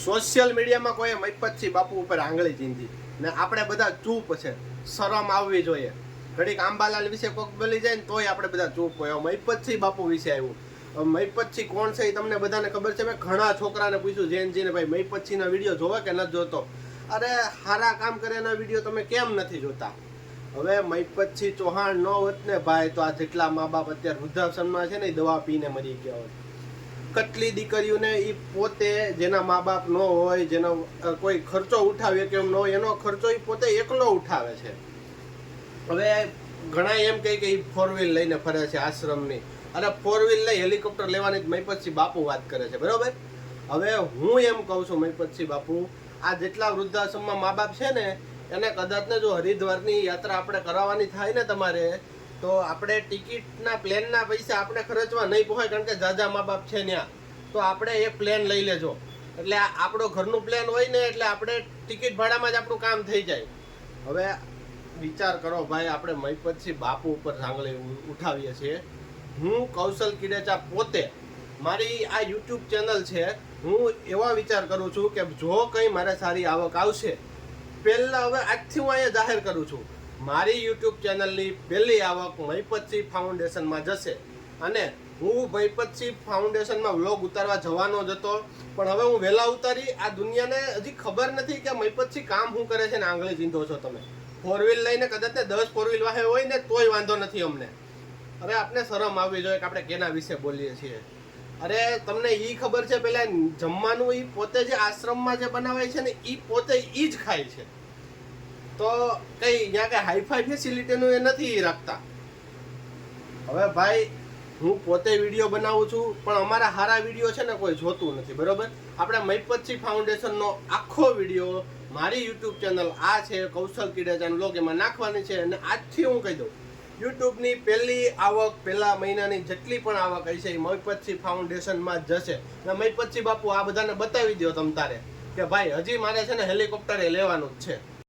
Social મીડિયામાં કોઈ મહિપતસિંહ બાપુ ઉપર આંગળી ચીંધી ને આપણે બધા ચૂપ છે, શરમ આવવી જોઈએ. ઘડીક આંબાલાલ વિશે કોક બોલી જાય ને તોય આપણે બધા ચૂપ હોય. મહિપતસિંહ બાપુ વિશે આવ્યું. મહિપતસિંહ કોણ છે એ તમને બધાને ખબર છે. મેં ઘણા છોકરાને પૂછ્યું જૈનજીને, ભાઈ મહિપતસિંહના વિડીયો જોવા કે નથી જોતો? અરે સારા કામ કરે એના વિડીયો તમે કેમ નથી જોતા? હવે મહિપતસિંહ ચૌહાણ ન હોત ને ભાઈ, તો આ જેટલા મા બાપ અત્યારે વૃદ્ધાશ્રમમાં છે ને એ દવા પીને મરી ગયા હોય. કેટલી દીકરીઓને એ પોતે જેના મા બાપ ન હોય, જેનો કોઈ ખર્ચો ઉઠાવે કે એમ ન હોય, એનો ખર્ચો એ પોતે એકલો ઉઠાવે છે. હવે ઘણા એમ કહે કે એ 4 વ્હીલ લઈને ફરે છે આશ્રમની. અરે 4 વ્હીલ લઈ હેલિકોપ્ટર લેવાની જ મહિપતસિંહ બાપુ વાત કરે છે, બરોબર? હવે હું એમ કહું છું મહિપતસિંહ બાપુ, આ જેટલા વૃદ્ધાશ્રમમાં મા બાપ છે ને એને કદાચ ને જો હરિદ્વારની યાત્રા આપણે કરાવવાની થાય ને તમારે, તો આપણે ટિકિટના પ્લેનના પૈસા આપણે ખર્ચવા નહીં પહોંચે, કારણ કે જાજા મા બાપ છે ત્યાં. તો આપણે એક પ્લેન લઈ લેજો, એટલે આપણો ઘરનું પ્લેન હોય ને એટલે આપણે ટિકિટ ભાડામાં જ આપણું કામ થઈ જાય. હવે વિચાર કરો ભાઈ, આપણે મહિપતસિંહ બાપુ ઉપર આંગળી ઉઠાવીએ છીએ. હું કૌશલ કિડેચા પોતે, મારી આ યુટ્યુબ ચેનલ છે, હું એવા વિચાર કરું છું કે જો કંઈ મારે સારી આવક આવશે, પહેલાં હવે આજથી હું અહીંયા જાહેર કરું છું, મારી યુટ્યુબ ચેનલની પહેલી આવક મહિપતસિંહ ફાઉન્ડેશનમાં જશે. અને હું મહિપતસિંહ ફાઉન્ડેશનમાં વ્લોગ ઉતારવા જવાનો જ હતો, પણ હવે હું વહેલા ઉતારી. આ દુનિયાને હજી ખબર નથી કે મહિપતસિંહ કામ શું કરે છે ને આંગળી ચીંધો છો તમે. 4 વ્હીલ લઈને કદાચ ને 10 4 વ્હીલ વાહે હોય ને તોય વાંધો નથી અમને. હવે આપણે શરમ આવવી જોઈએ કે આપણે કેના વિશે બોલીએ છીએ. અરે તમને એ ખબર છે, પેલા જમવાનું એ પોતે જે આશ્રમમાં જે બનાવે છે ને એ પોતે એ જ ખાય છે. તો કઈ ત્યાં કઈ હાઈફાઈ ફેસિલિટીનું એ નથી રાખતા. હવે ભાઈ હું પોતે વિડીયો બનાવું છું, પણ અમારા સારા વિડીયો છે ને કોઈ જોતું નથી, બરોબર? આપણે મહિપતસિંહ ફાઉન્ડેશનનો આખો વિડીયો મારી યુટ્યુબ ચેનલ આ છે કૌશલ કિડેચાનો વ્લોગ, એમાં નાખવાની છે. અને આજથી હું કહી દઉં, યુટ્યુબની પહેલી આવક, પહેલા મહિનાની જેટલી પણ આવક હશે એ મહિપતસિંહ ફાઉન્ડેશનમાં જ જશે. અને મહિપતસિંહ બાપુ આ બધાને બતાવી દો તમ તારે કે ભાઈ હજી મારે છે ને હેલિકોપ્ટરે લેવાનું જ છે.